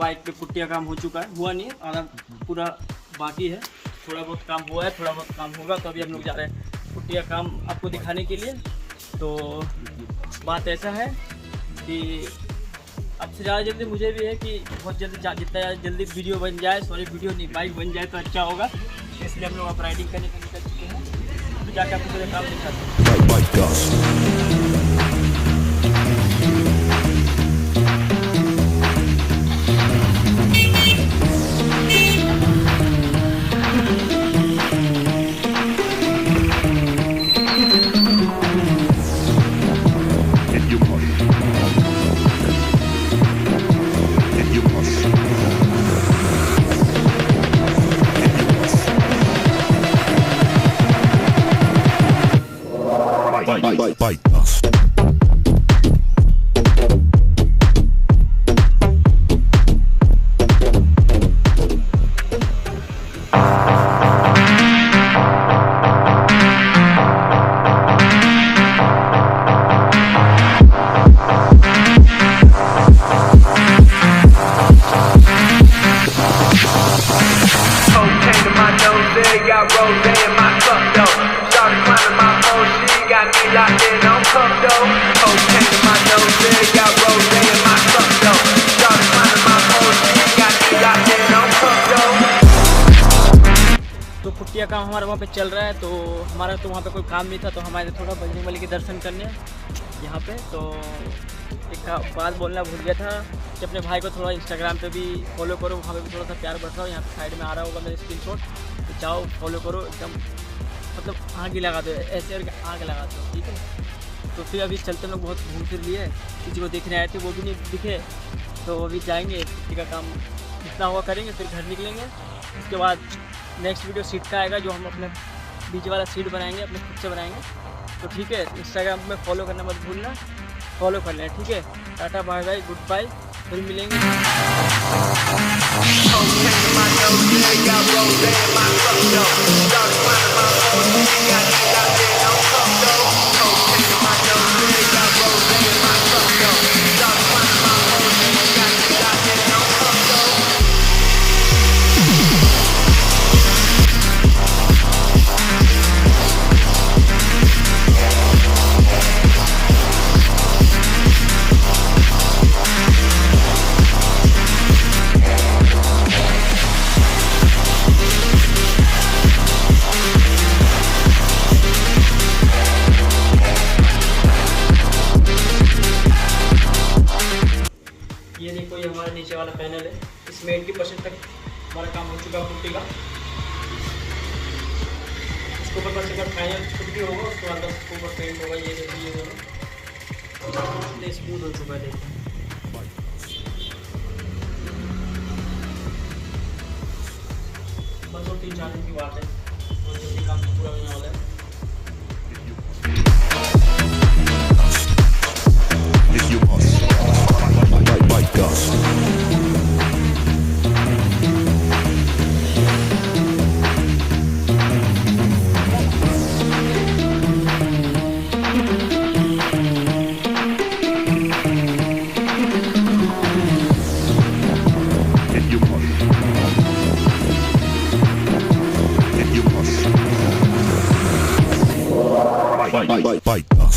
Bike पे putty का काम हो चुका है, हुआ नहीं है, आधा पूरा बाकी है, थोड़ा बहुत काम हुआ है, थोड़ा बहुत काम होगा। तो अभी हम लोग जा रहे हैं पुट्टी का काम आपको दिखाने के लिए। तो बात ऐसा है कि अब से ज़्यादा जल्दी मुझे भी है कि बहुत जल्दी जितना जल्दी वीडियो बन जाए, सॉरी वीडियो नहीं बाइक बन जाए तो अच्छा होगा। इसलिए हम लोग अब राइडिंग करने के निकल चुके हैं। अभी जाकर आपको मेरा काम दिखाते हैं। Bypass. तो पुट्टिया काम हमारा वहाँ पे चल रहा है। तो हमारा तो वहाँ पे कोई काम नहीं था, तो हमारे थोड़ा बजरंग बली के दर्शन करने यहाँ पे। तो एक बात बोलना भूल गया था कि अपने भाई को थोड़ा इंस्टाग्राम पे भी फॉलो करो, वहाँ पे भी थोड़ा सा प्यार बढ़ रहा हो। यहाँ पे साइड में आ रहा होगा मेरे स्क्रीनशॉट, तो जाओ फॉलो करो, एकदम मतलब आग ही लगा दो, ऐसे और आग लगा दो, ठीक है। तो फिर अभी चलते लोग बहुत घूम फिर लिए, किसी को देखने आए थे वो भी नहीं दिखे। तो अभी जाएंगे पुट्टी का काम जितना हुआ करेंगे, फिर घर निकलेंगे। उसके बाद नेक्स्ट वीडियो सीट का आएगा, जो हम अपने बीच वाला सीट बनाएंगे, अपने खुद से बनाएंगे। तो ठीक है, इंस्टाग्राम में फॉलो करना मत भूलना, फॉलो कर लें, ठीक है। Tata bye bye, goodbye, फिर मिलेंगे। ये देखो, ये हमारा नीचे वाला पैनल है, इसमें 80% तक हमारा काम हो चुका है पुट्टी का। इसके ऊपर बस अगर फाइनल पुट्टी होगा, उसके बाद बस ऊपर पेंट होगा। ये देखो, ये दोनों स्मूथ हो चुका है, देखो। बस और 3-4 दिन की बात है और जल्दी काम पूरा होने वाला है। Bypass.